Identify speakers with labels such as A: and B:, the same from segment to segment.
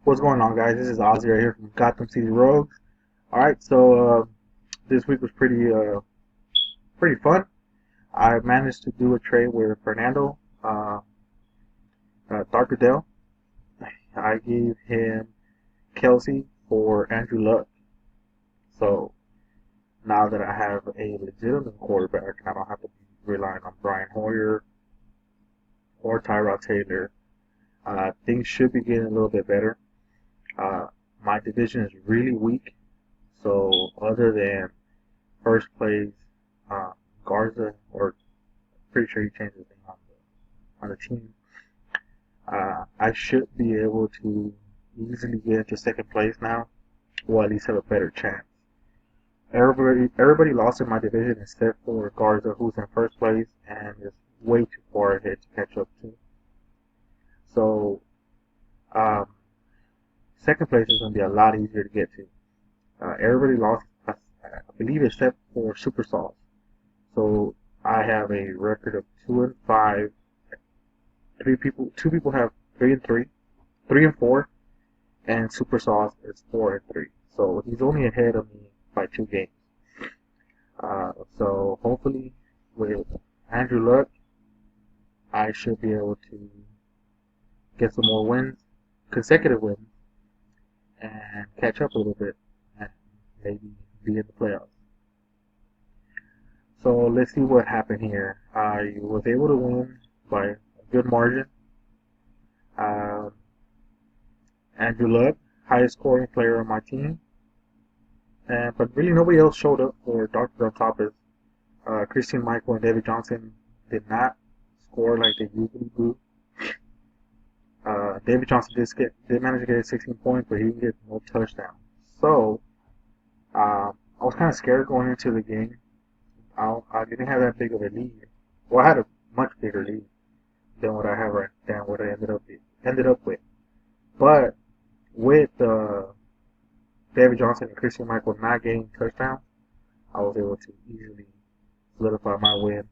A: What's going on, guys? This is Ozzy right here from Gotham City Rouges. All right, so this week was pretty fun. I managed to do a trade with Fernando Darkadell. I gave him Kelsey for Andrew Luck. So now that I have a legitimate quarterback, and I don't have to be relying on Brian Hoyer or Tyrod Taylor, things should be getting a little bit better. Uh, my division is really weak, so other than first place uh, Garza, or pretty sure he changed his name on the team. I should be able to easily get into second place now, or at least have a better chance. Everybody lost in my division except for Garza, who's in first place and is way too far ahead to catch up to. So um, second place is going to be a lot easier to get to. Everybody lost, I believe, except for Super Sauce. So I have a record of 2-5. Two people have 3-3, 3-4, and Super Sauce is 4-3. So he's only ahead of me by 2 games. So hopefully with Andrew Luck, I should be able to get some more wins, consecutive wins, and catch up a little bit, and maybe be in the playoffs. So let's see what happened here. I was able to win by a good margin. Um, Andrew Luck, highest scoring player on my team, but really nobody else showed up for Dr. On top is Christian Michael and David Johnson did not score like they usually do. David Johnson did manage to get 16 points, but he didn't get no touchdown. So I was kind of scared going into the game. I didn't have that big of a lead. Well, I had a much bigger lead than what I have right than what I ended up with. But with David Johnson and Christian Michael not getting touchdowns, I was able to easily solidify my win.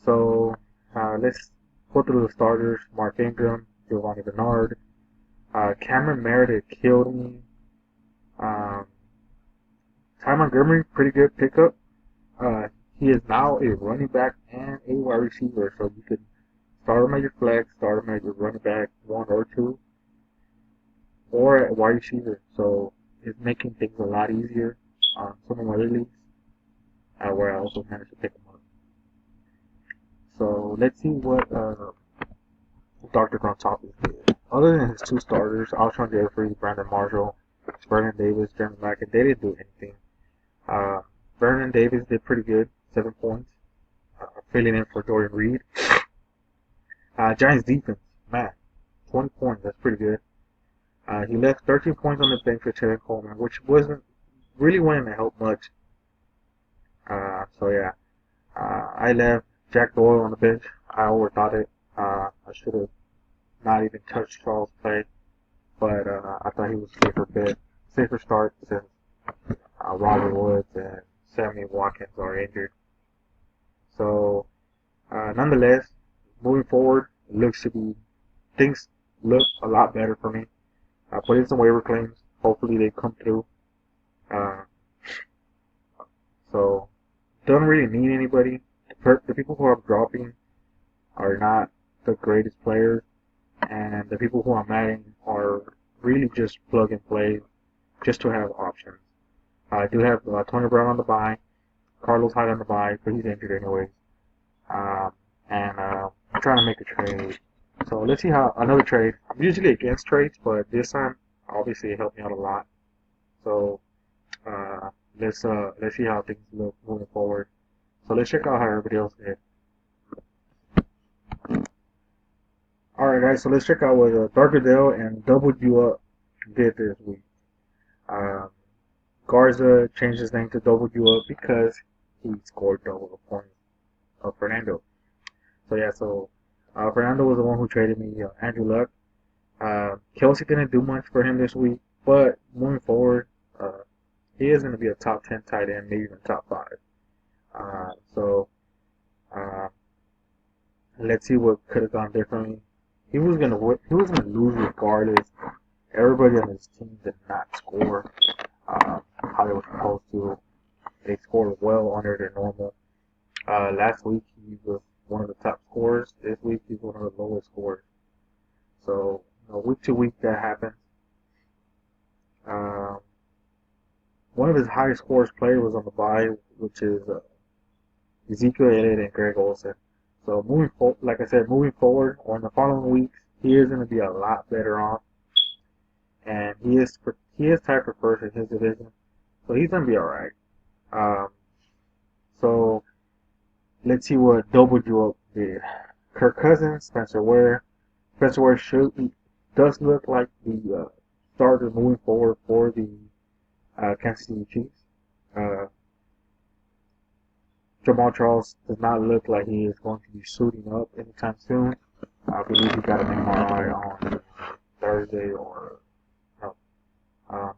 A: So let's go through the starters. Mark Ingram, Giovanni Bernard, Cameron Meredith killed me. Um, Ty Montgomery, pretty good pickup. Uh, he is now a running back and a wide receiver, so you can start him at your flex, start him at your running back 1 or 2, or at wide receiver. So it's making things a lot easier on some of my other leagues, where I also managed to pick him up. So let's see what Dr. Gronkowski did. Other than his 2 starters, Alshon Jeffrey, Brandon Marshall, Vernon Davis, Jeremy Mackin, they didn't do anything. Uh, Vernon Davis did pretty good, 7 points, filling in for Jordan Reed. Giants defense, man, 20 points, that's pretty good. He left 13 points on the bench for Terry Coleman, which wasn't to help much. So yeah, I left Jack Doyle on the bench. I overthought it. I should have not even touched Charles Clay, but I thought he was safer start since Robert Woods and Sammy Watkins are injured. So nonetheless, moving forward, things look a lot better for me. I put in some waiver claims. Hopefully they come through. Uh, so don't really need anybody. The people who I'm dropping are not the greatest players, and the people who I'm adding are really just plug and play, just to have options. I do have Tony Brown on the bye, Carlos Hyde on the bye, but he's injured anyways. Um, and I'm trying to make a trade. So let's see how another trade. I'm usually against trades, but this time obviously it helped me out a lot. So uh, let's see how things look moving forward. So let's check out how everybody else did. All right, guys. So let's check out what Darkadale and Double You Up did this week. Um, Garza changed his name to Double You Up because he scored double the points of Fernando. So yeah, Fernando was the one who traded me Andrew Luck. Kelsey didn't do much for him this week, but moving forward, he is going to be a top 10 tight end, maybe even top 5. So let's see what could have gone differently. He was gonna lose regardless. Everybody on his team did not score how they were supposed to. They scored well under their normal. Last week he was one of the top scorers. This week he's one of the lowest scorers. So week to week that happens. Um, One of his highest scores players was on the bye, which is Ezekiel Elliott and Greg Olsen. So like I said, moving forward or in the following weeks, he is going to be a lot better off, and he is tied for first in his division, so he's going to be all right. Um, so let's see what W did. Kirk Cousins, Spencer Ware. Spencer Ware does look like the starter moving forward for the Kansas City Chiefs. Jamal Charles does not look like he is going to be suiting up anytime soon. I believe he got an MRI on Thursday or no,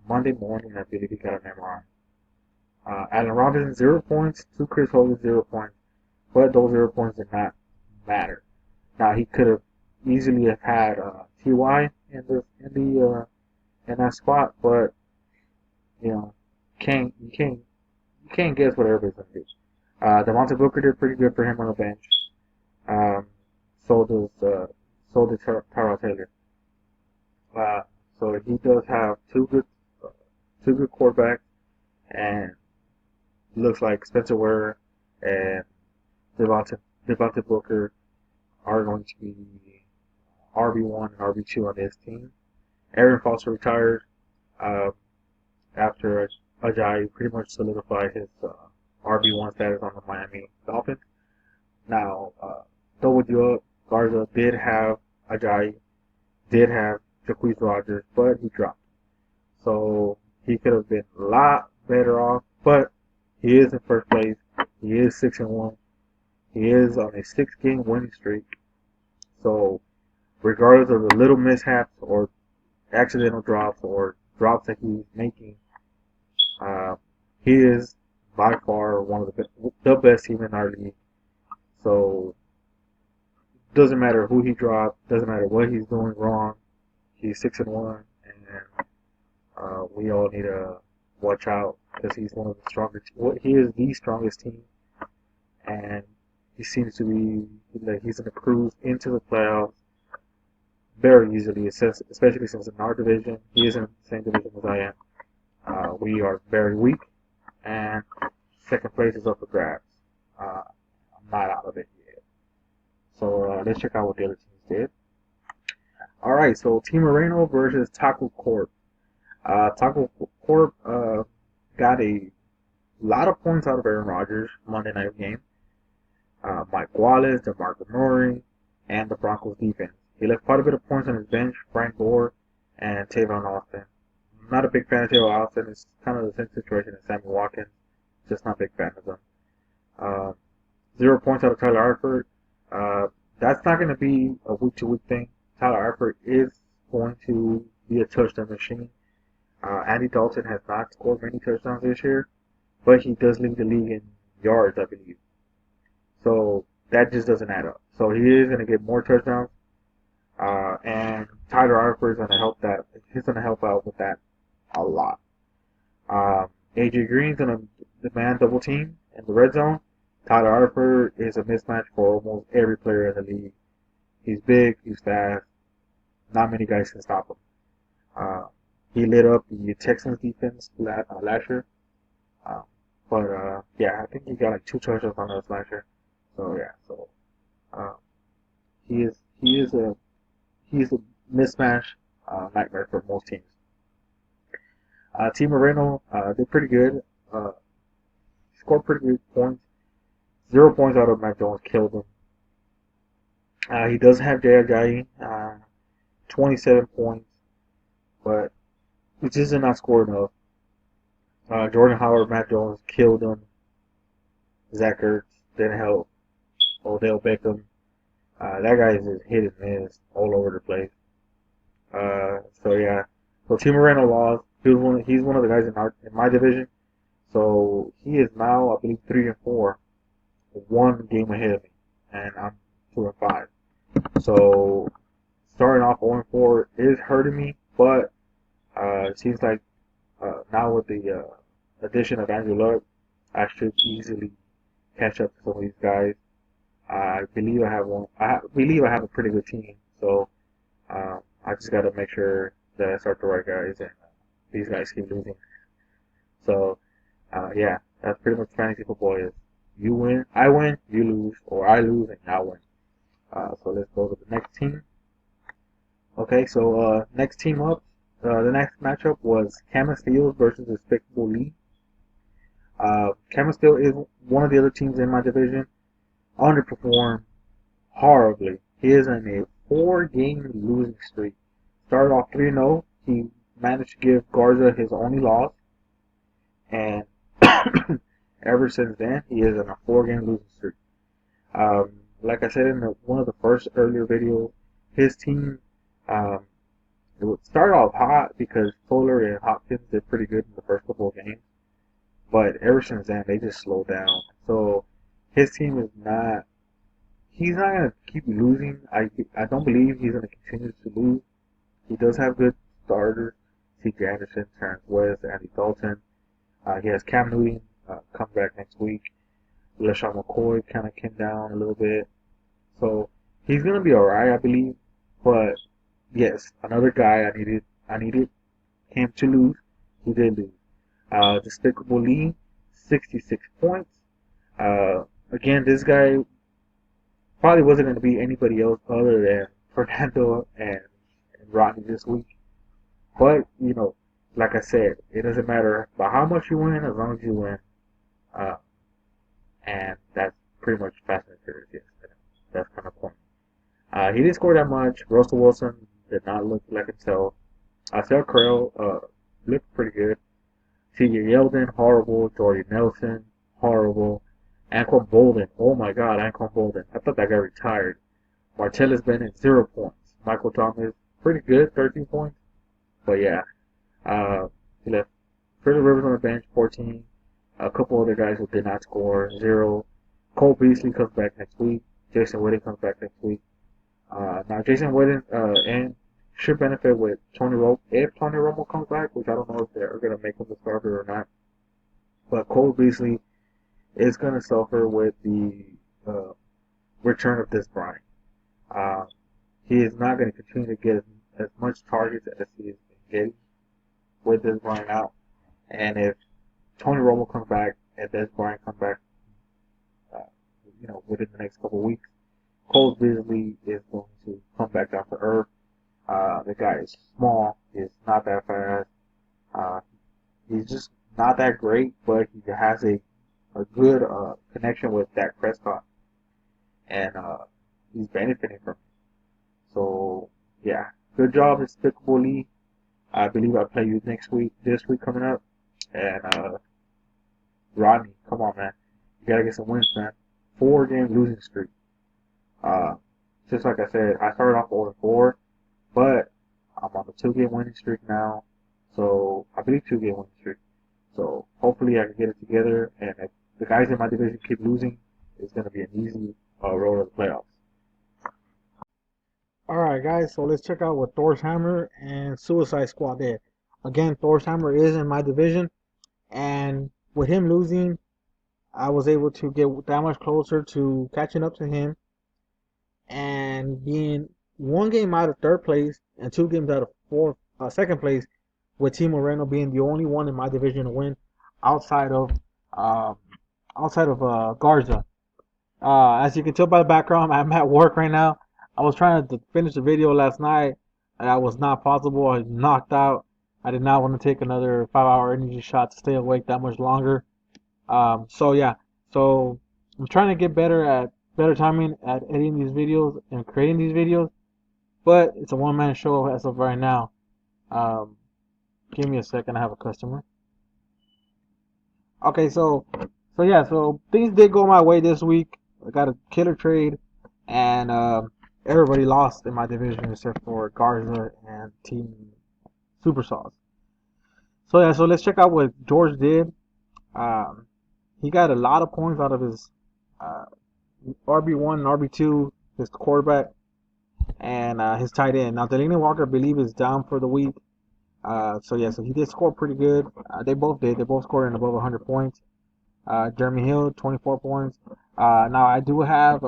A: Monday morning. I believe he got an MRI. Allen Robinson 0 points, to Chris Hogan 0 points, but those 0 points did not matter. Now he could have easily have had Ty in that spot, but you can't guess what everybody's gonna do. Devontae Booker did pretty good for him on the bench. Um, so did Tyrell Taylor. So he does have two good quarterbacks, and looks like Spencer Ware and Devontae Booker are going to be RB1 and RB2 on this team. Aaron Foster retired after Ajayi pretty much solidified his RB1 status on the Miami Dolphins. Now, W. Garza did have Ajayi, did have Jacquizz Rodgers, but he dropped. So he could have been a lot better off, but he is in first place. He is 6-1. He is on a 6-game winning streak. So regardless of the little mishaps or accidental drops or drops that he's making, he is by far one of the best team in our league. So doesn't matter who he dropped, doesn't matter what he's doing wrong. He's 6-1, and we all need to watch out because he's one of the strongest. He is the strongest team, and he seems to be like he's going to cruise into the playoffs very easily, especially since in our division he is in the same division as I am. We are very weak, and second place is up for grabs. I'm not out of it yet. So let's check out what the other teams did. Alright, so Team Moreno versus Taco Corp. Taco Corp got a lot of points out of Aaron Rodgers Monday night game. Mike Wallace, DeMarco Murray, and the Broncos defense. He left quite a bit of points on his bench, Frank Gore and Tavon Austin. I'm not a big fan of Tavon Austin. It's kind of the same situation as Sammy Watkins. Just not a big fan of them. 0 points out of Tyler Eifert. That's not going to be a week-to-week thing. Tyler Eifert is going to be a touchdown machine. Andy Dalton has not scored many touchdowns this year, but he does lead the league in yards, I believe. So that just doesn't add up. So he is going to get more touchdowns, and Tyler Eifert is going to help that. He's going to help out with that a lot. AJ Green's going to demand double team in the red zone. Tyler Eifert is a mismatch for almost every player in the league. He's big, he's fast. Not many guys can stop him. He lit up the Texans defense last year. Yeah, I think he got like 2 touchdowns on us last year. So yeah, he's a mismatch nightmare for most teams. Team Moreno did pretty good. Scored pretty good points. 0 points out of Mac Jones killed him. He does have Jay Ajayi, 27 points, but he just did not score enough. Jordan Howard, Mac Jones killed him. Zach Ertz didn't help. Odell Beckham. That guy is just hit and miss all over the place. So Team Moreno lost. He's one of the guys in my division. So he is now, I believe, 3-4, 1 game ahead of me, and I'm 2-5. So starting off 0-4 is hurting me, but It seems like now with the addition of Andrew Luck, I should easily catch up to some of these guys. I believe I have one. Believe I have a pretty good team. So I just got to make sure that I start the right guys, and these guys keep losing. So yeah, that's pretty much fantasy football is. You win, I win, you lose, or I lose and I win. So let's go to the next team. Okay, so next team up, the next matchup was Camasteel versus Despicable Lee. Camasteel is one of the other teams in my division. Underperformed horribly. He is in a 4-game losing streak. Started off 3-0. He managed to give Garza his only loss, and ever since then, he is in a 4-game losing streak. Um, like I said in one of the first earlier videos, his team um, it would start off hot because Fuller and Hopkins did pretty good in the first couple of games, but ever since then they just slowed down. So his team is not. He's not gonna keep losing. I don't believe he's gonna continue to lose. He does have good starters. C.J. Anderson, Terrence West, Andy Dalton. He has Cam Newton come back next week. LaShawn McCoy kind of came down a little bit. So he's gonna be alright, I believe. But yes, another guy I needed him to lose. He did lose. Despicable Lee, 66 points. Again, this guy probably wasn't going to be anybody else other than Fernando and Rodney this week. But, like I said, it doesn't matter about how much you win as long as you win. Uh, and that's pretty much Fast and Furious. Yes, that's kind of point. He didn't score that much. Russell Wilson did not look like himself. Sel Creel looked pretty good. T.J. Yeldon, horrible. Jordy Nelson, horrible. Anquan Bolden, oh my god, Anquan Bolden. I thought that guy retired. Martellus Bennett, 0 points. Michael Thomas, pretty good, 13 points. But yeah, he left Freddie Rivers on the bench, 14. A couple other guys who did not score, 0. Cole Beasley comes back next week. Jason Witten comes back next week. Now Jason Witten and should benefit with Tony Romo if Tony Romo comes back, which I don't know if they're going to make him the starter or not. But Cole Beasley is going to suffer with the return of this Bryant. Uh, he is not going to continue to get as much targets as he has been getting with this Bryant out. And if Tony Romo comes back and Des Bryant comes back, within the next couple of weeks, Cole Beasley is going to come back down to earth. The guy is small. He's not that fast. Uh, he's just not that great, but he has a good connection with Dak Prescott, and he's benefiting from it. So yeah, good job, Despicable Lee. I believe I'll play you this week coming up, and Rodney, come on, man, you gotta get some wins, man. 4-game losing streak. Uh, just like I said, I started off 0-4, but I'm on the 2-game winning streak now. So I believe 2-game winning streak. So hopefully I can get it together, and if the guys in my division keep losing, it's going to be an easy road to the playoffs. Alright guys, so let's check out what Thor's Hammer and Suicide Squad did. Again, Thor's Hammer is in my division, and with him losing, I was able to get that much closer to catching up to him and being 1 game out of third place and 2 games out of second place, with Team Moreno being the only one in my division to win outside of um, Garza. As you can tell by the background, I'm at work right now. I was trying to finish the video last night, and that was not possible. I was knocked out. I did not want to take another 5-hour energy shot to stay awake that much longer. So yeah, so I'm trying to get better timing at editing these videos and creating these videos, but it's a one-man show as of right now. Um, Give me a second. I have a customer. Okay, so things did go my way this week. I got a killer trade, and everybody lost in my division except for Garza and Team Super Sauce. So yeah, so let's check out what George did. Um, he got a lot of points out of his uh, RB1 and RB2, his quarterback, and his tight end. Now, Delaney Walker, I believe, is down for the week. So yeah, so he did score pretty good. They both did. They both scored in above 100 points. Jeremy Hill, 24 points. Now I do have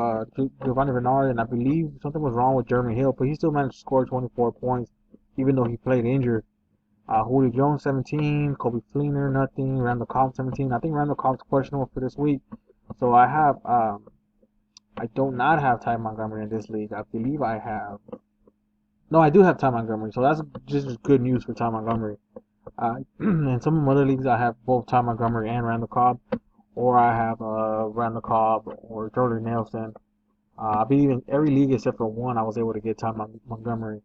A: Giovanni Bernard, and I believe something was wrong with Jeremy Hill, but he still managed to score 24 points, even though he played injured. Julio Jones, 17. Kobe Fleener, nothing. Randall Cobb, 17. I think Randall Cobb's questionable for this week. So I do not have Ty Montgomery in this league. I believe I have. No, I do have Ty Montgomery. So that's just good news for Ty Montgomery. In some of my other leagues, I have both Ty Montgomery and Randall Cobb, or I have Randall Cobb or Jordan Nelson. I believe in every league except for one, I was able to get Ty Montgomery.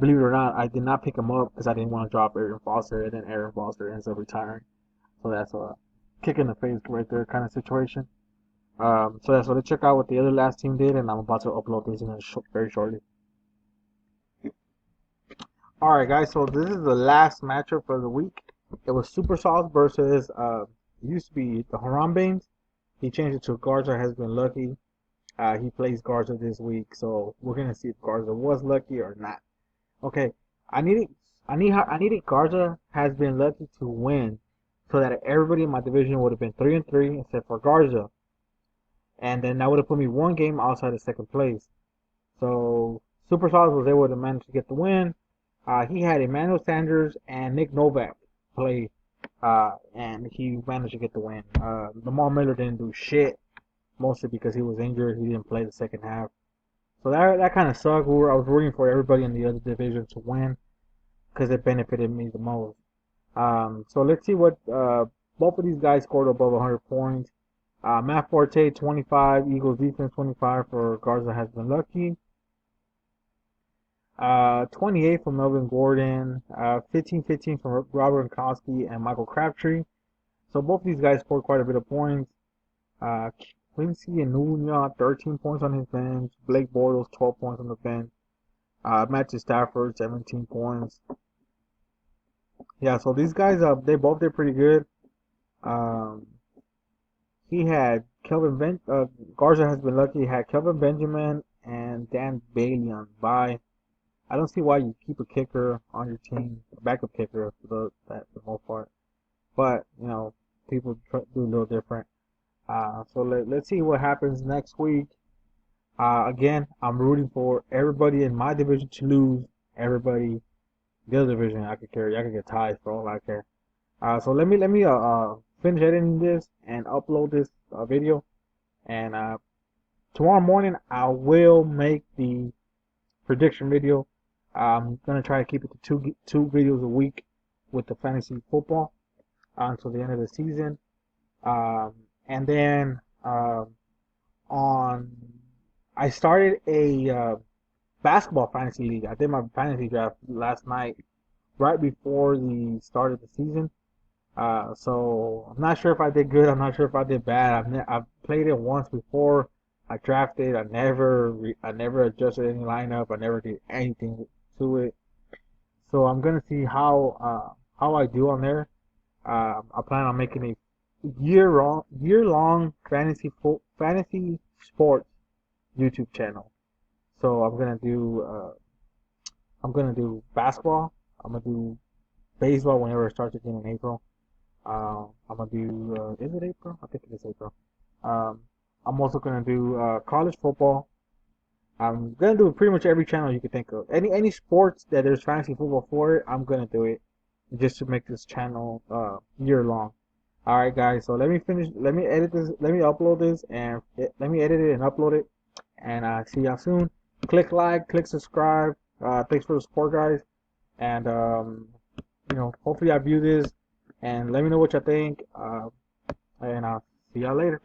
A: Believe it or not, I did not pick him up because I didn't want to drop Aaron Foster, and then Aaron Foster ends up retiring. So that's a kick in the face right there kind of situation. So that's what I check out what the other last team did, and I'm about to upload this in very shortly. Alright, guys, so this is the last matchup for the week. It was Super Sauce versus, it used to be the Harambeans. He changed it to Garza Has Been Lucky. He plays Garza this week, so we're gonna see if Garza was lucky or not. Okay, I needed Garza Has Been Lucky to win, so that everybody in my division would have been 3-3 except for Garza, and then that would have put me one game outside of second place. So Super Sauce was able to manage to get the win. He had Emmanuel Sanders and Nick Novak play, and he managed to get the win. Lamar Miller didn't do shit, mostly because he was injured. He didn't play the second half. So that kind of sucked. I was rooting for everybody in the other division to win because it benefited me the most. So let's see what both of these guys scored above 100 points. Matt Forte, 25. Eagles defense, 25 for Garza Has Been Lucky. 28 from Melvin Gordon, 15-15 from Robert Gronkowski and Michael Crabtree. So both these guys scored quite a bit of points. Quincy Enunwa, 13 points on his bench. Blake Bortles, 12 points on the bench. Matthew Stafford, 17 points. Yeah, so these guys, they both did pretty good. Um, he had Garza Has Been Lucky. He had Kelvin Benjamin and Dan Bailey on bye. I don't see why you keep a kicker on your team, a backup kicker for the most part. But, people do a little different. So let's see what happens next week. Again, I'm rooting for everybody in my division to lose. Everybody, the other division, I could carry. I could get ties for all I care. So let me finish editing this and upload this video. And tomorrow morning I will make the prediction video. I'm gonna try to keep it to two videos a week with the fantasy football until the end of the season. And then on I started a basketball fantasy league. I did my fantasy draft last night, right before the start of the season. So I'm not sure if I did good. I'm not sure if I did bad. I've played it once before. I drafted. I never adjusted any lineup. I never did anything to it. So I'm gonna see how I do on there. I plan on making a year long fantasy sports YouTube channel. So I'm gonna do basketball. I'm gonna do baseball whenever it starts again in April. I'm gonna do is it April? I think it is April. Um, I'm also gonna do college football. I'm gonna do pretty much every channel you can think of. Any sports that there's fantasy football for it, I'm gonna do it just to make this channel year long. All right, guys. So let me finish. Let me edit this. Let me upload this and let me edit it and upload it. And see y'all soon. Click like, click subscribe. Thanks for the support, guys. And hopefully I view this and let me know what you think. And I'll see y'all later.